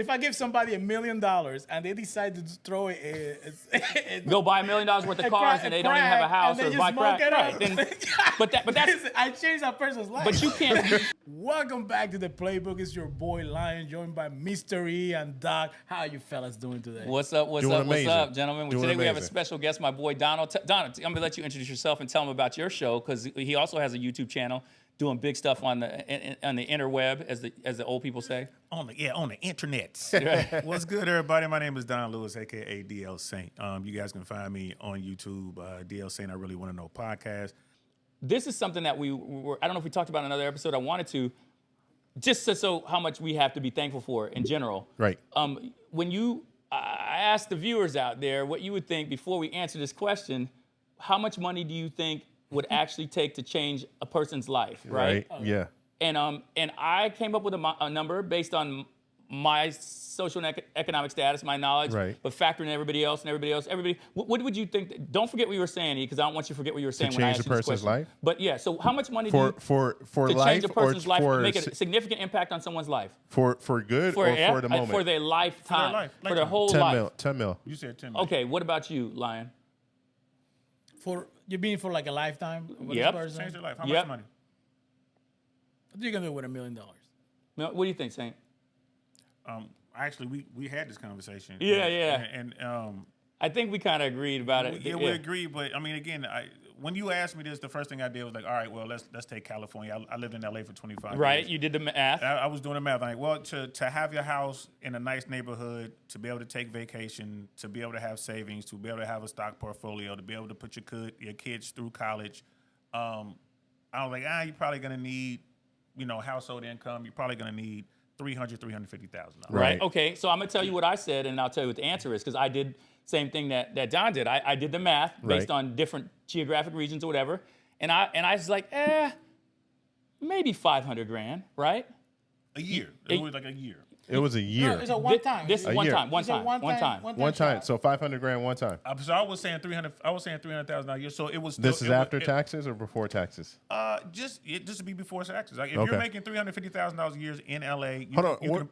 If I give somebody $1 million and they decide to throw Go buy $1 million worth of cars and they don't even have a house or buy crack. Right. Then, but that's I changed that person's life. but you can't. Welcome back to the Playbook. It's your boy Lion, joined by Mr. E and Doc. How you fellas doing today? What's up, gentlemen? Today we have a special guest, my boy Donald. Donald, I'm gonna let you introduce yourself and tell him about your show, because he also has a YouTube channel doing big stuff on the interweb, as the old people say. On the internet. What's good, everybody? My name is Don Lewis, aka DL Saint. You guys can find me on YouTube, DL Saint. I really want to know podcast. This is something that we were. I don't know if we talked about in another episode. I wanted to, just so how much we have to be thankful for in general. Right. When I asked the viewers out there what you would think before we answer this question. How much money do you think would actually take to change a person's life, right? Yeah. And I came up with a number based on my social and economic status, my knowledge, right, but factoring in everybody else. What would you think? Don't forget what you were saying, because I don't want you to forget what you were saying when I asked you this question. To change a person's life? But yeah, so how much money do you for to life, change a person's life, for make a significant impact on someone's life? For good or for the moment? For their lifetime. For their whole 10 life. 10 mil. You said 10 mil. Okay, what about you, Lion? You mean for like a lifetime? Yep. Change their life. How much money? What are you gonna do with $1 million? What do you think, Saint? Actually, we had this conversation. Yeah. And I think we kind of agreed about it. Yeah, we agreed. But I mean, again, when you asked me this, the first thing I did was like, all right, well, let's take California. I lived in LA for 25 years. Right, you did the math. I was doing the math. I'm like, well, to have your house in a nice neighborhood, to be able to take vacation, to be able to have savings, to be able to have a stock portfolio, to be able to put your kids through college, I was like, you're probably gonna need, household income. You're probably gonna need $350,000. Right. Okay. So I'm gonna tell you what I said, and I'll tell you what the answer is, because I did same thing that Don did. I did the math based on different geographic regions or whatever, and I was like, maybe $500,000, right? A year. It was like a year. It was a year. No, it's a one time. This is one time. One time. So $500,000 one time. So I was saying $300,000 a year. So it was. This is after taxes or before taxes? Just to be before taxes. Like if you're making $350,000 a year in LA,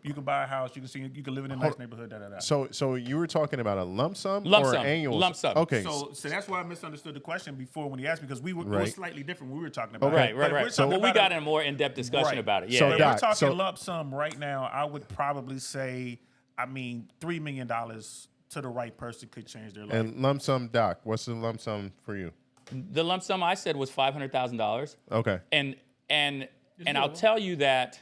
you can buy a house. You can live in a nice neighborhood. So you were talking about a lump sum or annual? Lump sum. Okay. So that's why I misunderstood the question before when he asked me, because we were slightly different when we were talking about it. it. Right. So we got in a more in-depth discussion about it. Yeah. So if we're talking lump sum right now, I would probably say, $3 million to the right person could change their life. And lump sum, Doc, what's the lump sum for you? The lump sum I said was $500,000. Okay. And I'll tell you that,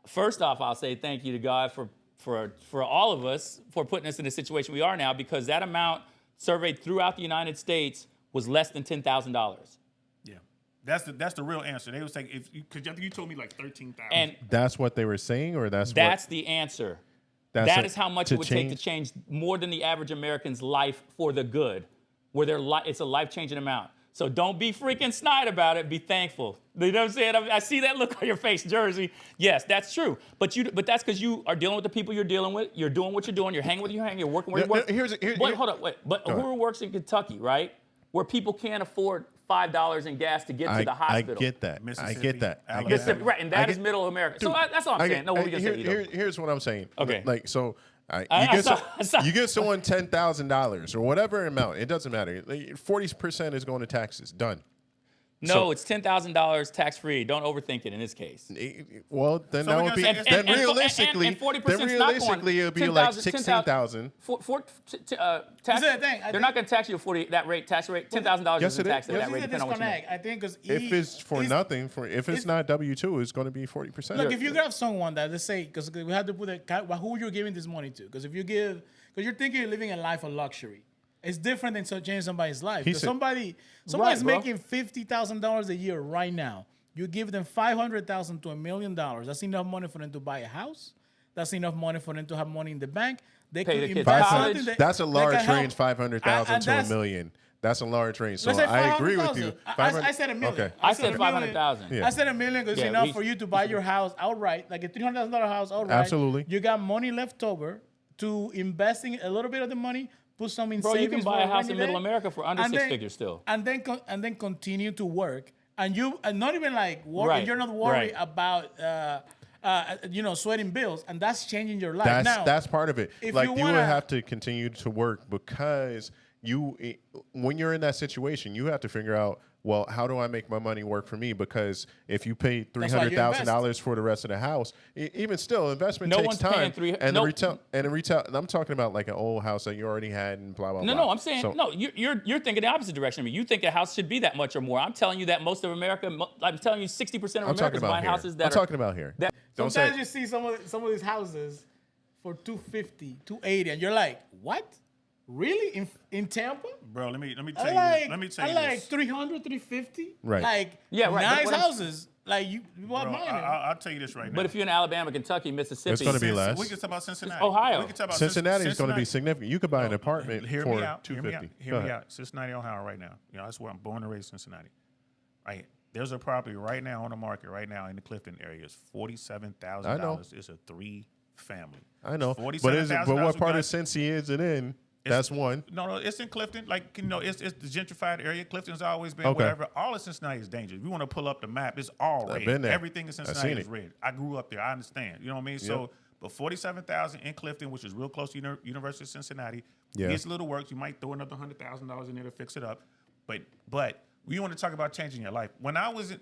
first off, I'll say thank you to God for all of us for putting us in the situation we are now, because that amount surveyed throughout the United States was less than $10,000. Yeah. That's the real answer. They would say, because you told me like 13,000. And that's what they were saying, or that's the answer. That is how much it would take to change more than the average American's life for the good, where it's a life-changing amount. So don't be freaking snide about it. Be thankful. You know what I'm saying? I see that look on your face, Jersey. Yes, that's true. But that's because you are dealing with the people you're dealing with. You're doing what you're doing. You're hanging with you hang. You're working where you work. Hold up. Wait. But who works in Kentucky, right? Where people can't afford $5 in gas to get to the hospital. I get that. Mississippi, right, and that is middle America. So that's all I'm saying. No, what were you going to say? Here's what I'm saying. Okay. You give someone $10,000 or whatever amount. It doesn't matter. 40% is going to taxes. Done. No, it's $10,000 tax free. Don't overthink it in this case. Well, then that would be. Then realistically, it would be like 16,000. They're not going to tax you tax rate. $10,000 yes, isn't taxed at that rate. Depending on what you make. I think because if it's for nothing, if it's not W-2, it's going to be 40%. Look, if you grab someone that, let's say, because we have to put who you're giving this money to. Because if you give, because you're thinking you're living a life of luxury. It's different than changing somebody's life. Somebody's making $50,000 a year right now. You give them $500,000 to $1 million. That's enough money for them to buy a house. That's enough money for them to have money in the bank. They pay could the kids invest college. something. That's a large range, 500,000 to $1 million. That's a large range. So I agree with you. I said $1 million. Okay. I said 500,000. Yeah. I said $1 million because it's enough for you to buy your house outright, like a $300,000 house outright. Absolutely. You got money left over to invest in a little bit of the money. Put some in savings. You can buy a house in Middle America for under six figures still. And then continue to work. And not even like worry. Right. You're not worried about sweating bills, and that's changing your life. That's part of it. Like you would have to continue to work because when you're in that situation, you have to figure out, well, how do I make my money work for me? Because if you pay $300,000 for the rest of the house, even still, investment takes time. The retail. And I'm talking about like an old house that you already had and blah blah blah. No, I'm saying you're thinking the opposite direction of me. You think a house should be that much or more. I'm telling you that most of America. I'm telling you, 60% of Americans buying houses that I'm talking about here. Sometimes you see some of these houses for $250, $280, and you're like, what? Really? In Tampa? Bro, let me tell you. Let me tell you like $300, $350. Right. Like nice houses. Like you bought mine. I'll tell you this right now. But if you're in Alabama, Kentucky, Mississippi, it's going to be less. We can talk about Cincinnati. Ohio. We can talk about Cincinnati is going to be significant. You could buy an apartment for $250. Hear me out. Cincinnati, Ohio, right now. That's where I'm born and raised, Cincinnati. Right. There's a property right now on the market right now in the Clifton area. It's $47,000. It's a 3-family. I know. But what part of Cincy is it in? That's one. No, it's in Clifton. Like, it's the gentrified area. Clifton's always been whatever. All of Cincinnati is dangerous. If you want to pull up the map, it's all red. I've been there. Everything in Cincinnati is red. I grew up there. I understand. You know what I mean? Yep. So, but $47,000 in Clifton, which is real close to University of Cincinnati, gets a little work. You might throw another $100,000 in there to fix it up. But we want to talk about changing your life.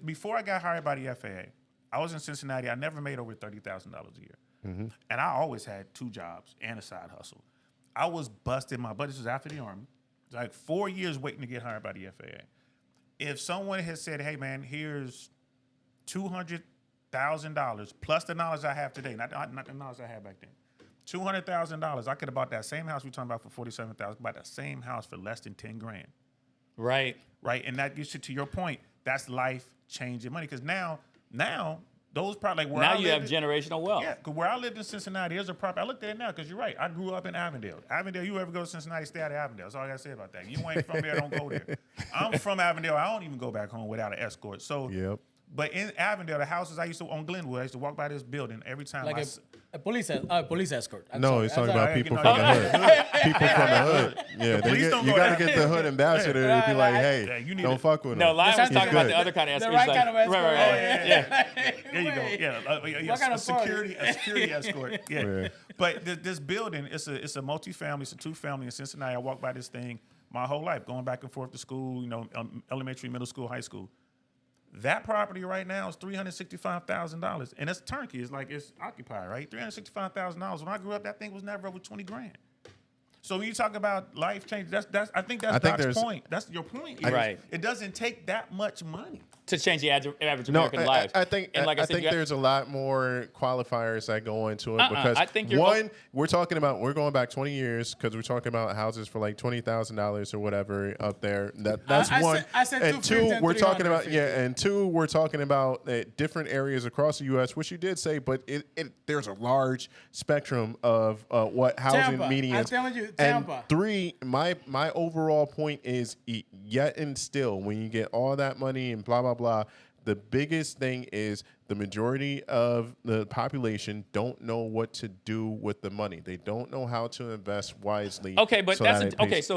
Before I got hired by the FAA, I was in Cincinnati. I never made over $30,000 a year. Mm-hmm. And I always had 2 jobs and a side hustle. I was busting my butt. This was after the Army. Like 4 years waiting to get hired by the FAA. If someone had said, hey, man, here's $200,000 plus the knowledge I have today, not the knowledge I had back then, $200,000, I could have bought that same house we're talking about for $47,000, buy that same house for less than $10,000. Right. Right. And that gets you to your point. That's life-changing money. Because now those probably like where now I you have generational wealth. Yeah, because where I lived in Cincinnati, there's a property. I looked at it now because you're right. I grew up in Avondale. Avondale, you ever go to Cincinnati, stay out of Avondale. That's all I got to say about that. You ain't from there, don't go there. I'm from Avondale. I don't even go back home without an escort. So, but in Avondale, the houses I used to on Glenwood, I used to walk by this building every time. Like a police escort. He's talking about people from the hood. People from the hood. Yeah, you got to get the hood ambassador to be like, hey, don't fuck with him. No, Lion was talking about the other kind of escort. The right kind of escort. Right. Yeah. There you go. Yeah. A security escort. Yeah. But this building, it's a multifamily. It's a 2-family in Cincinnati. I walked by this thing my whole life, going back and forth to school, elementary, middle school, high school. That property right now is $365,000, and it's turnkey. It's occupied, right? $365,000. When I grew up, that thing was never over $20,000. So when you talk about life change, I think that's Doc's point. That's your point. Right. It doesn't take that much money to change the average American life. I think there's a lot more qualifiers that go into it because we're going back 20 years because we're talking about houses for like $20,000 or whatever up there. That's one. I said and 2, we're talking about and 2, we're talking about different areas across the U.S., which you did say, but there's a large spectrum of what housing medians. I'm telling you, Tampa. And 3, my overall point is yet and still when you get all that money and blah blah blah, the biggest thing is the majority of the population don't know what to do with the money. They don't know how to invest wisely. Okay, but so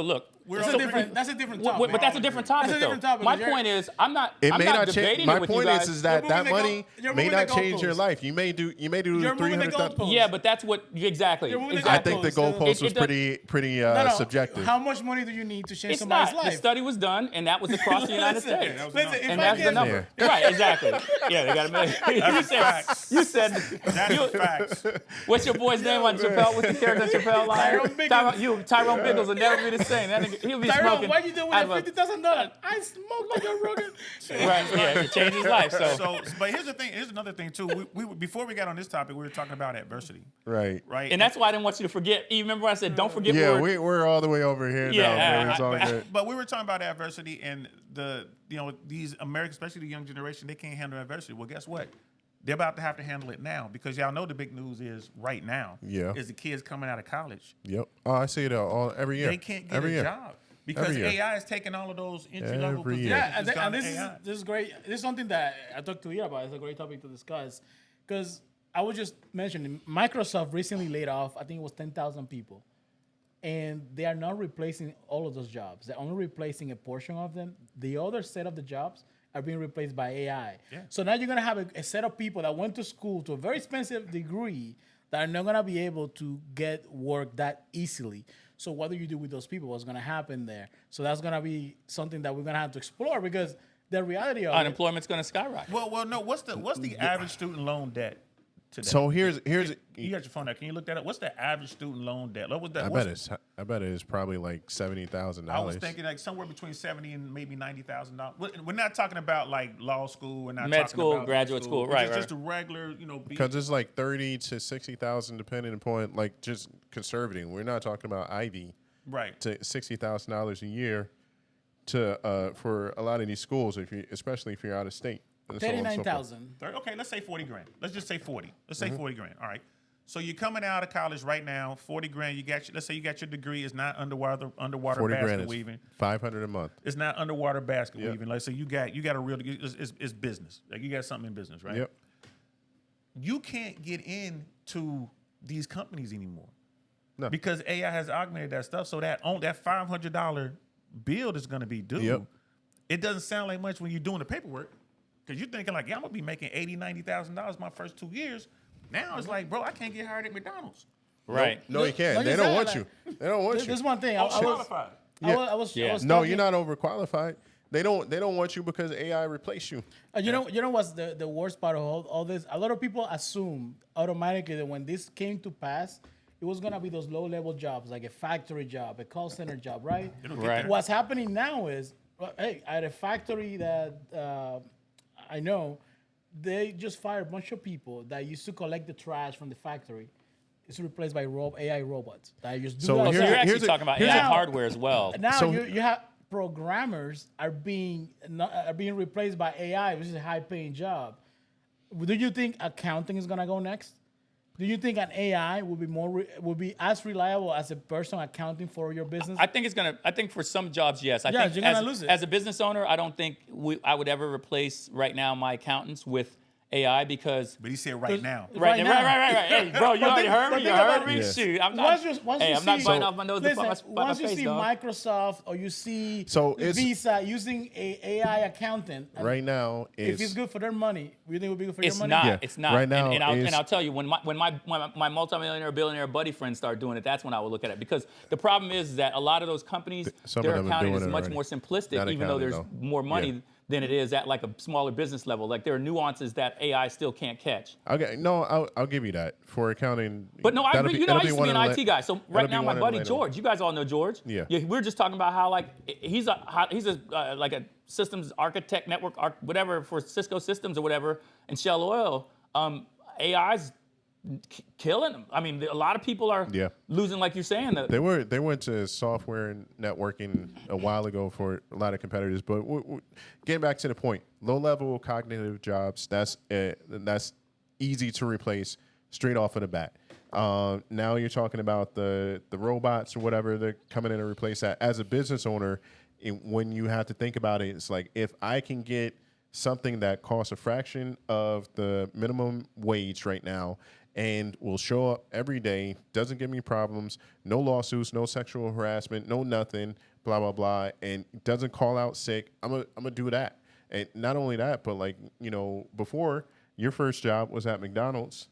look, that's a different topic. But that's a different topic, though. My point is, I'm not debating my with point you guys. is that money may not change your life. You may do 300,000. Yeah, but that's what exactly. I think the goalpost was pretty subjective. How much money do you need to change somebody's life? The study was done, and that was across the United States, and that's the number. Yeah. Right, exactly. Yeah, they got a million. You said that is facts. What's your boy's name on Chappelle? What's the character Chappelle line? Tyrone Biggles will never be the same. That nigga, he'll be smoking. Why you doing with $50,000? I smoke like a Rogan. Right, yeah, it changed his life. So, but here's the thing. Here's another thing too. We before we got on this topic, we were talking about adversity. Right. And that's why I didn't want you to forget. You remember when I said don't forget? Yeah, we're all the way over here now. It's all good. But we were talking about adversity and these Americans, especially the young generation, they can't handle adversity. Well, guess what? They're about to have to handle it now because y'all know the big news is right now is the kids coming out of college. Yep. Oh, I see it every year. They can't get a job because AI is taking all of those entry-level positions. Yeah, and this is great. This is something that I talked to you about. It's a great topic to discuss because I was just mentioning Microsoft recently laid off, I think it was 10,000 people. And they are not replacing all of those jobs. They're only replacing a portion of them. The other set of the jobs are being replaced by AI. Yeah. So now you're gonna have a set of people that went to school to a very expensive degree that are not gonna be able to get work that easily. So what do you do with those people? What's gonna happen there? So that's gonna be something that we're gonna have to explore because the reality of unemployment's going to skyrocket. Well, no. What's the average student loan debt today? So here's you got your phone there. Can you look that up? What's the average student loan debt? What was that? I bet it is probably like $70,000. I was thinking like somewhere between $70,000 and maybe $90,000. We're not talking about like law school. We're not med talking school, about graduate school, right? Just a regular, because it's like 30 to 60,000 depending upon like just conservative. We're not talking about Ivy. Right. To $60,000 a year to for a lot of these schools, especially if you're out of state. 39,000. Okay, let's say 40 grand. Let's just say 40. Let's say 40 grand. All right. So you're coming out of college right now, 40 grand. Let's say you got your degree. It's not underwater 40 basket grand weaving. $500 a month. It's not underwater basket weaving. Like so, you got a real. It's business. Like you got something in business, right? Yep. You can't get into these companies anymore. No. Because AI has augmented that stuff. So that $500 bill is going to be due. Yep. It doesn't sound like much when you're doing the paperwork because you're thinking like, yeah, I'm going to be making $80,000, $90,000 my first 2 years. Now it's like, bro, I can't get hired at McDonald's. Right. No, you can't. They don't want you. They don't want you. There's one thing. Qualified. I was no, talking, you're not overqualified. They don't want you because AI replaced you. You know what's the worst part of all this? A lot of people assume automatically that when this came to pass, it was gonna be those low-level jobs, like a factory job, a call center job, right? Right. What's happening now is, hey, at a factory that I know, they just fired a bunch of people that used to collect the trash from the factory. It's replaced by AI robots that just do So that. So you're actually here's talking about AI hardware as well. Now So- you have programmers are being replaced by AI, which is a high-paying job. Do you think accounting is gonna go next? Do you think an AI will be as reliable as a person accounting for your business? I think for some jobs, yes. I think you're gonna lose it. As a business owner, I don't think I would ever replace right now my accountants with AI because. But he said right now. Right. Hey, bro, you already heard me. You heard me. Yeah. Shoot, I'm not. I'm not biting off my nose before my once you face, see dog. Microsoft or you see it's- Visa using a AI accountant, Right now, if it's good for their money, you think it would be good for your It's money? not. Yeah. It's not. Right now and I'll tell you when my multimillionaire billionaire buddy friends start doing it, that's when I will look at it because the problem is that a lot of those companies, Some their of them are accounting doing is it much already. more simplistic, Not even though accounting, there's though. more money Yeah. than it is at like a smaller business level. Like there are nuances that AI still can't catch. Okay, no, I'll give you that for accounting. But no, I that'll agree. be- I it'll used to one be an of the IT la- guy. So right that'll now, be my one of the buddy later George, you guys all know George. Yeah. We were just talking about how like he's like a systems architect, whatever for Cisco Systems or whatever, and Shell Oil. AI's killing them. I mean, a lot of people are losing, like you're saying. They went to software and networking a while ago for a lot of competitors. But getting back to the point, low-level cognitive jobs, that's easy to replace straight off of the bat. Now you're talking about the robots or whatever, they're coming in to replace that. As a business owner, when you have to think about it, it's like if I can get something that costs a fraction of the minimum wage right now and will show up every day, doesn't give me problems, no lawsuits, no sexual harassment, no nothing, blah, blah, blah, and doesn't call out sick, I'm gonna do that. And not only that, but like, before, your first job was at McDonald's,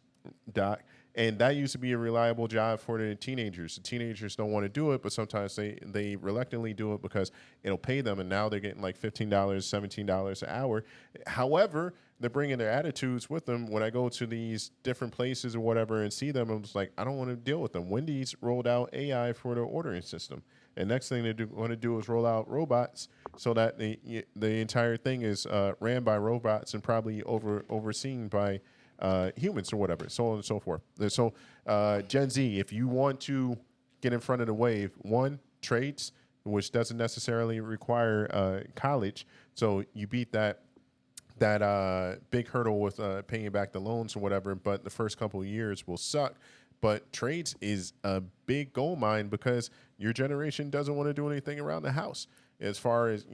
Doc, and that used to be a reliable job for the teenagers. The teenagers don't want to do it, but sometimes they reluctantly do it because it'll pay them, and now they're getting like $15, $17 an hour. However, they're bringing their attitudes with them. When I go to these different places or whatever and see them, I'm just like, I don't want to deal with them. Wendy's rolled out AI for their ordering system, and next thing they want to do is roll out robots so that the entire thing is ran by robots and probably overseen by humans or whatever, so on and so forth. So Gen Z, if you want to get in front of the wave, one, trades, which doesn't necessarily require college. So you beat that big hurdle with paying back the loans or whatever, but the first couple of years will suck. But trades is a big gold mine because your generation doesn't want to do anything around the house as far as,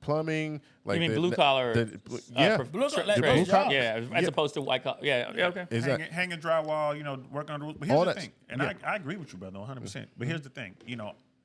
plumbing, like you mean blue collar? Blue collar, trades. job. Yeah, as opposed to white collar. Yeah, okay. Hanging drywall, working on the roof. But here's the thing, and I agree with you, brother, 100%. But here's the thing,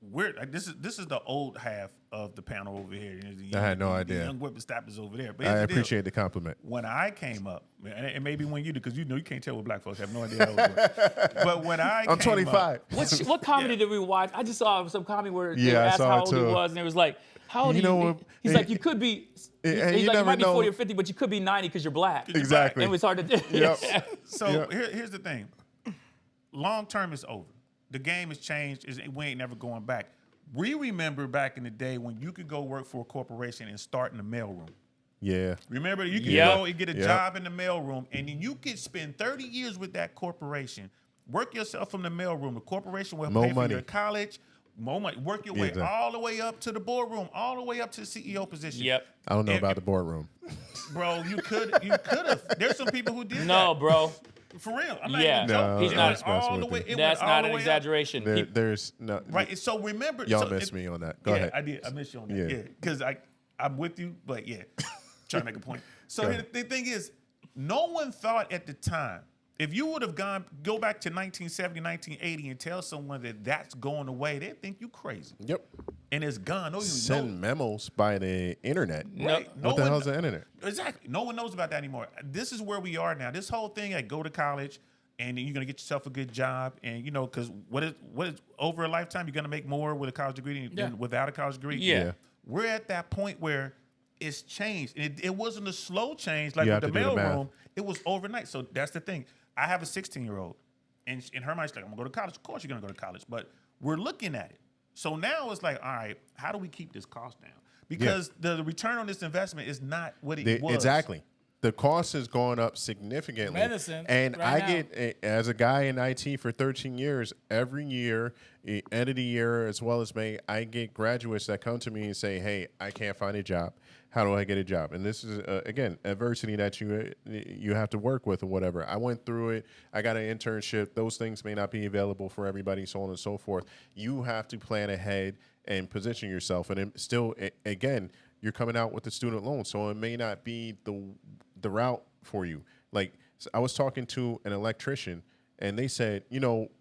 this is the old half of the panel over here. I had no idea. The young whippersnappers over there. But I appreciate the compliment. When I came up, and maybe when you do, because you can't tell what black folks have no idea how it works. But when I'm 25. What comedy did we watch? I just saw some comedy where they I asked saw how it old too. he was, and it was like, how old are you? He's like, you could be. He's like, you might be 40 or 50, but you could be 90 because you're black. Exactly. And it was hard to do. Yep. So here's the thing. Long term is over. The game has changed. We ain't never going back. We remember back in the day when you could go work for a corporation and start in the mailroom. Yeah. Remember, you could go and get a job in the mailroom, and then you could spend 30 years with that corporation, work yourself from the mailroom. The corporation will pay for your college, more money. Work your way all the way up to the boardroom, all the way up to the CEO position. Yep. I don't know about the boardroom. Bro, you could have. There's some people who did that. No, bro. For real. I'm not even joking. He's not all the way. That's not an exaggeration. There's no. Right. So remember. Y'all missed me on that. Go ahead. I did. I missed you on that. Yeah. Because I'm with you, but yeah. Trying to make a point. So the thing is, no one thought at the time, if you would have go back to 1970, 1980 and tell someone that that's going away, they'd think you crazy. Yep. And it's gone. No, Send memos by the internet. Right. What the hell is the internet? Exactly. No one knows about that anymore. This is where we are now. This whole thing, go to college, and you're gonna get yourself a good job, and because what is over a lifetime, you're gonna make more with a college degree than without a college degree. Yeah. We're at that point where it's changed, and it wasn't a slow change like You with have the to do the mailroom. math. It was overnight. So that's the thing. I have a 16-year-old, and in her mind, she's like, I'm gonna go to college. Of course, you're gonna go to college, but we're looking at it. So now it's like, all right, how do we keep this cost down? Because the return on this investment is not what it was. Exactly. The cost has gone up significantly. Medicine. And right I get, as a guy in IT for 13 years, every year, end of the year as well as May, I get graduates that come to me and say, hey, I can't find a job. How do I get a job? And this is, again, adversity that you have to work with or whatever. I went through it. I got an internship. Those things may not be available for everybody, so on and so forth. You have to plan ahead and position yourself. And it still, again, you're coming out with the student loan, so it may not be the route for you. Like, I was talking to an electrician, and they said,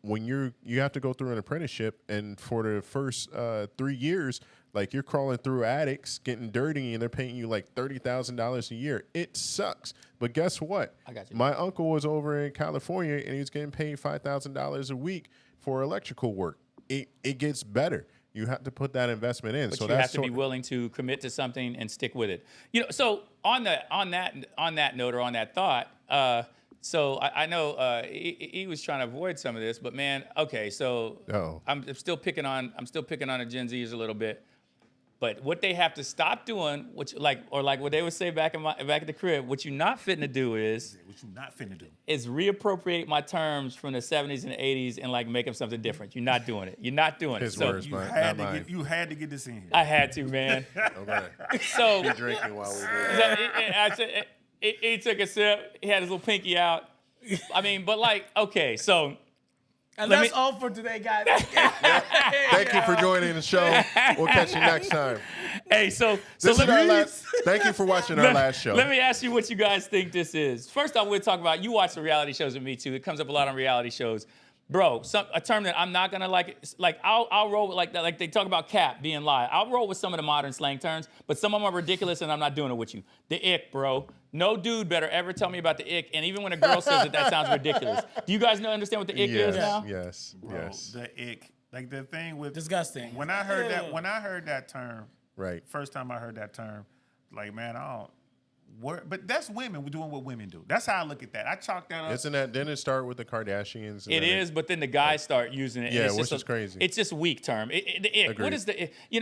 when you have to go through an apprenticeship, and for the first 3 years, like, you're crawling through attics, getting dirty, and they're paying you like $30,000 a year. It sucks. But guess what? I got you. My uncle was over in California, and he was getting paid $5,000 a week for electrical work. It gets better. You have to put that investment in. But so you have to be willing to commit to something and stick with it. So on that note or on that thought, so I know he was trying to avoid some of this, but man, okay, so I'm still picking on the Gen Zers a little bit. But what they have to stop doing, like what they would say back at the crib, what you're not fitting to do is reappropriate my terms from the 70s and the 80s and like make them something different. You're not doing it. You're not doing it. So you had to get this in here. I had to, man. Okay. So Be drinking while we do it. He took a sip. He had his little pinky out. I mean, but like, okay, so. And that's all for today, guys. Thank you for joining the show. We'll catch you next time. Hey, so this is our last. Thank you for watching our last show. Let me ask you what you guys think this is. First off, we'll talk about, you watch the reality shows with me too. It comes up a lot on reality shows. Bro, a term that I'm not gonna like I'll roll with like that. Like they talk about cap being lie. I'll roll with some of the modern slang terms, but some of them are ridiculous, and I'm not doing it with you. The ick, bro. No dude better ever tell me about the ick, and even when a girl says it, that sounds ridiculous. Do you guys understand what the ick is now? Yes, bro, yes. The ick, like the thing with disgusting. When I heard that term, right. First time I heard that term, like man, I don't. But that's women doing what women do. That's how I look at that. I chalk that up. Didn't it start with the Kardashians? It is, but then the guys start using it. Yeah, and which is crazy. It's just weak term. The ick. What is the ick? You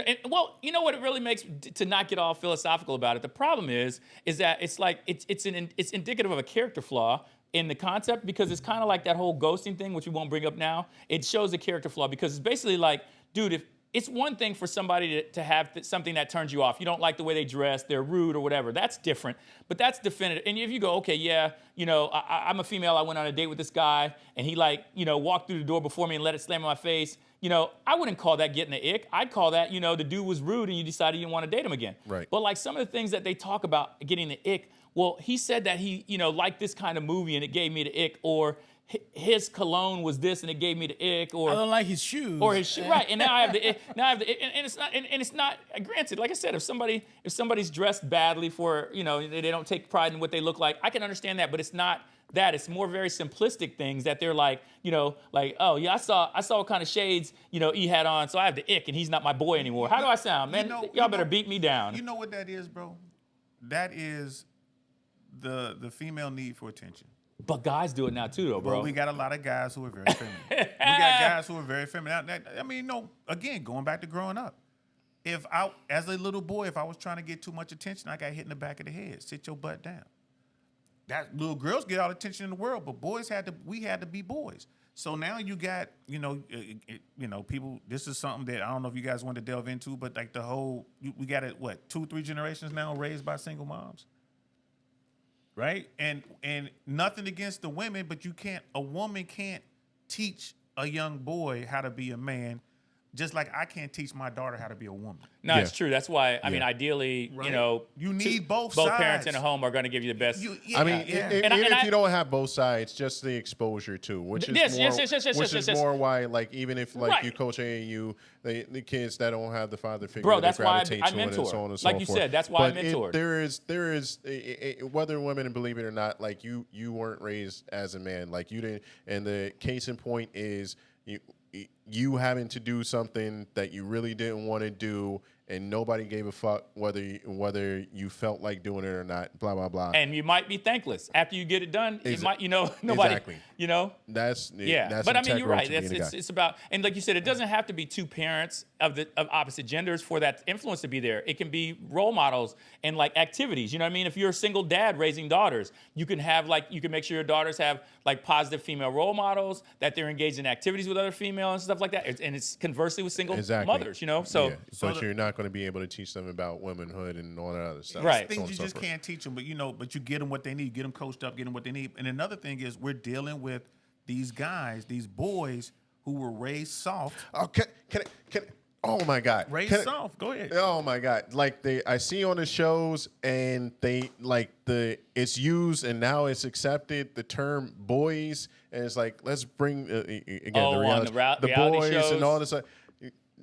know what it really makes to not get all philosophical about it. The problem is that it's like it's indicative of a character flaw in the concept, because it's kind of like that whole ghosting thing, which we won't bring up now. It shows a character flaw because it's basically like, dude, if it's one thing for somebody to have something that turns you off. You don't like the way they dress, they're rude or whatever. That's different, but that's definitive. And if you go, okay, yeah, I'm a female, I went on a date with this guy, and he walked through the door before me and let it slam in my face. I wouldn't call that getting the ick. I'd call that, the dude was rude and you decided you didn't want to date him again. Right. But like some of the things that they talk about getting the ick, well, he said that he, liked this kind of movie and it gave me the ick, or his cologne was this and it gave me the ick, or I don't like his shoes. Or his shoe, right? And now I have the ick. Now I have the ick. And it's not. Granted, like I said, if somebody's dressed badly for, they don't take pride in what they look like, I can understand that. But it's not that. It's more very simplistic things that they're like, oh yeah, I saw what kind of shades he had on, so I have the ick, and he's not my boy anymore. How do I sound, man? Y'all better beat me down. You know what that is, bro? That is the female need for attention. But guys do it now too, though, bro. Well, we got a lot of guys who are very feminine. We got guys who are very feminine. I mean, again, going back to growing up. As a little boy, if I was trying to get too much attention, I got hit in the back of the head. Sit your butt down. That little girls get all the attention in the world, but we had to be boys. So now you got, people. This is something that I don't know if you guys want to delve into, but like we got it. What 2-3 generations now raised by single moms. Right? And nothing against the women, but a woman can't teach a young boy how to be a man, just like I can't teach my daughter how to be a woman. No, it's true. That's why, I mean, ideally, right. You need both sides. Both parents in a home are going to give you the best. Even if you don't have both sides, just the exposure too, which is more why, like, even if you coach AAU, the kids that don't have the father figure, bro, that's why I and mentor. so on and so like you forth. said, that's why I mentored. There is whether women believe it or not, like you weren't raised as a man, like you didn't, and the case in point is you having to do something that you really didn't want to do, and nobody gave a fuck whether you felt like doing it or not, blah, blah, blah. And you might be thankless. After you get it done, it might, nobody, exactly. That's That's but I mean, you're right. It's about, and like you said, it doesn't have to be two parents of opposite genders for that influence to be there. It can be role models and like activities. You know what I mean? If you're a single dad raising daughters, you can make sure your daughters have like positive female role models, that they're engaged in activities with other females and stuff like that. And it's conversely with single mothers, So, but you're not going to be able to teach them about womanhood and all that other stuff. Right. Things you just can't teach them, but you get them what they need, get them coached up, get them what they need. And another thing is we're dealing with these guys, these boys who were raised soft. Oh, can I, oh my God. Raised soft. Go ahead. Oh my God. Like I see on the shows and it's used and now it's accepted, the term boys, and it's like, let's bring again the boys shows. And all this.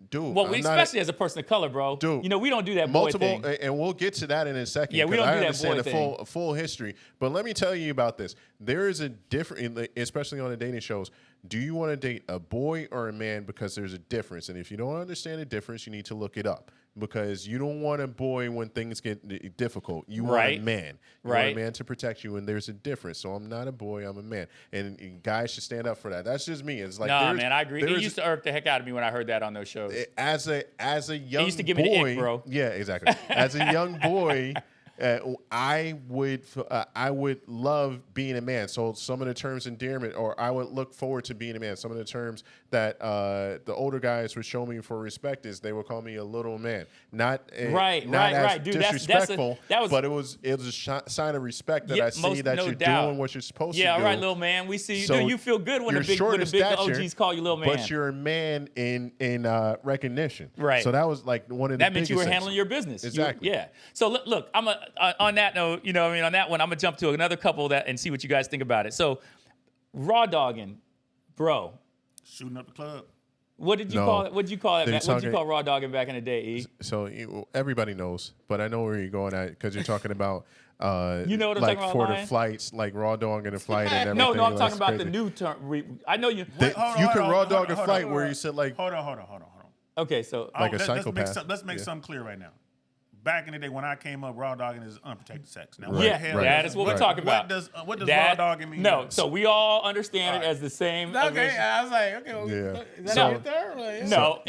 Dude, well, especially as a person of color, bro. Dude, we don't do that boy thing. And we'll get to that in a second. Yeah, we don't do that boy thing. thing. A full history. But let me tell you about this. There is a difference, especially on the dating shows. Do you want to date a boy or a man? Because there's a difference. And if you don't understand the difference, you need to look it up. Because you don't want a boy when things get difficult. You want a man. You want a man to protect you, and there's a difference. So I'm not a boy, I'm a man. And guys should stand up for that. That's just me. It's like, nah, man, I agree. It used to irk the heck out of me when I heard that on those shows. As a young boy. It used to give me the ick, bro. Yeah, exactly. As a young boy, I would love being a man. So some of the terms endearment, or I would look forward to being a man. Some of the terms that the older guys would show me for respect is they would call me a little man. Not as Dude, disrespectful, but it was a sign of respect that I see that you're doing what you're supposed to do. Yeah, all right, little man. We see you. So you feel good when the big OGs call you little man. But you're a man in recognition. Right. So that was like one of the biggest things. That meant you were handling your business. Exactly. Yeah. So look, on that note, on that one, I'm gonna jump to another couple and see what you guys think about it. So, raw dogging, bro. Shooting up the club. What did you call it? What did you call it? What did you call raw dogging back in the day, E? So everybody knows, but I know where you're going at because you're talking about what I'm talking about, for Lion? The flights, like raw dogging a flight and everything. No, I'm talking about the new term. I know you. You can raw dog a flight where you said like. Hold on. Okay, so like a psychopath. Let's make something clear right now. Back in the day when I came up, raw dogging is unprotected sex. Now, that is what we're talking about. What does raw dogging mean? No, so we all understand it as the same. Okay, I was like, okay, is that right there? No.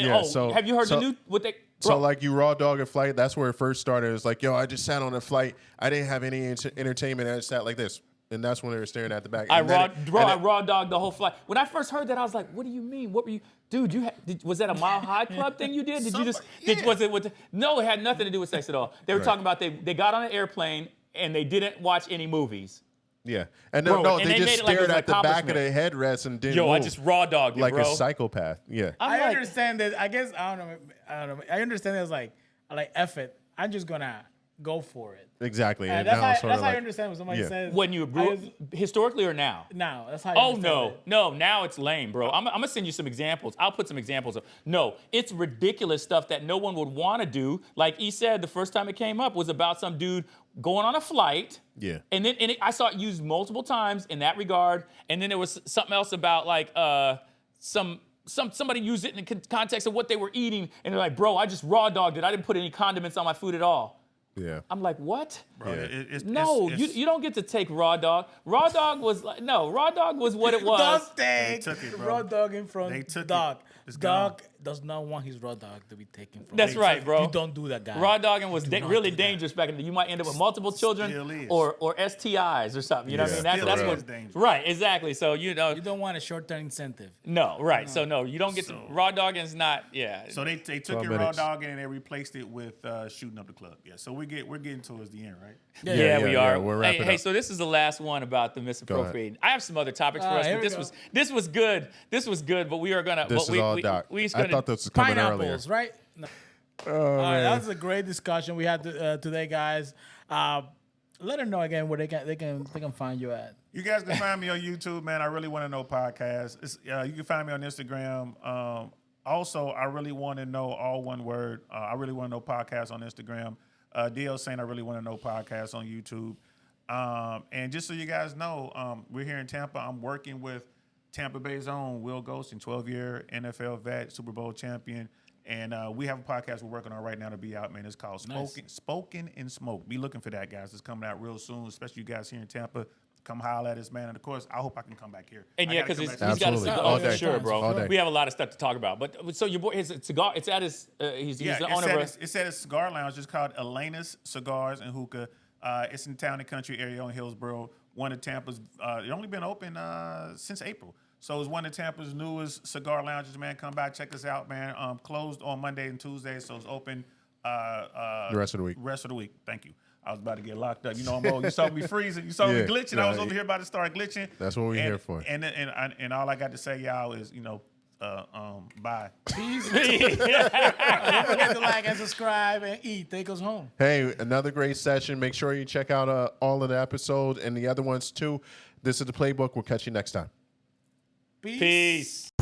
Have you heard the new what they? So like you raw dog a flight, that's where it first started. It's like, yo, I just sat on a flight. I didn't have any entertainment. I just sat like this. And that's when they were staring at the back. I raw dogged the whole flight. When I first heard that, I was like, "What do you mean? What were you, dude? Was that a Mile High Club thing you did? No, it had nothing to do with sex at all. They were talking about they got on an airplane and they didn't watch any movies. Yeah, and they just stared at the back of the headrest and didn't move. I just raw dogged it, like bro. a psychopath. Yeah, I understand that. I guess I don't know. I understand that it's like F it. I'm just gonna go for it. Exactly. And that's how I understand when somebody says. When you grew up, historically or now? Now, that's how I Oh, understand no. Now it's lame, bro. I'm going to send you some examples. I'll put some examples of. No, it's ridiculous stuff that no one would want to do. Like he said, the first time it came up was about some dude going on a flight. Yeah. And then I saw it used multiple times in that regard. And then there was something else about like somebody used it in the context of what they were eating. And they're like, bro, I just raw dogged it. I didn't put any condiments on my food at all. Yeah. I'm like, what? Bro, Yeah. You don't get to take raw dog. Raw dog was like, no, raw dog was what it was. Don't take raw dog in front of dog. Dog does not want his raw dog to be taken from That's right, bro. You don't do that, guy. Raw dogging was really dangerous back in the day. You might end up with multiple children or STIs or something. You know what I mean? That's what dangerous. Right, exactly. So, you don't want a short-term incentive. No, right. No. So, no, you don't get to. Raw dogging is not, yeah. So, they took your raw dogging and they replaced it with shooting up the club. Yeah, so we're getting towards the end, right? Yeah, we are. We're wrapping up. So this is the last one about the misappropriating. I have some other topics for us, but this was good. This was good, but we are going to. This is all Doc. I thought this was coming earlier. Right? No. All right, that was a great discussion we had today, guys. Let them know again where they can find you at. You guys can find me on YouTube, man. I Really Want to Know podcast. You can find me on Instagram. Also, I Really Want to Know, all one word. I Really Want to Know podcast on Instagram. DL saying I Really Want to Know podcast on YouTube. And just so you guys know, we're here in Tampa. I'm working with Tampa Bay's own Will Golston, 12-year NFL vet, Super Bowl champion. And we have a podcast we're working on right now to be out, man. It's called Spoken and Smoke. Be looking for that, guys. It's coming out real soon, especially you guys here in Tampa. Come holler at us, man. And, of course, I hope I can come back here. And, yeah, because he's got a cigar. Oh, for sure, bro. We have a lot of stuff to talk about. But so your boy, his cigar, it's at his, he's the owner of it's at his cigar lounge. It's called Elena's Cigars and Hookah. It's in Town and Country area on Hillsborough. One of Tampa's, it's only been open since April. So it's one of Tampa's newest cigar lounges, man. Come by, check us out, man. Closed on Monday and Tuesday, so it's open the rest of the week. Rest of the week. Thank you. I was about to get locked up. You know, I'm old. You saw me freezing. You saw me glitching. I was over here about to start glitching. That's what we're here for. And all I got to say, y'all, is, bye. Peace. Don't forget to like and subscribe and eat. Take us home. Hey, another great session. Make sure you check out all of the episodes and the other ones too. This is the Playbook. We'll catch you next time. Peace.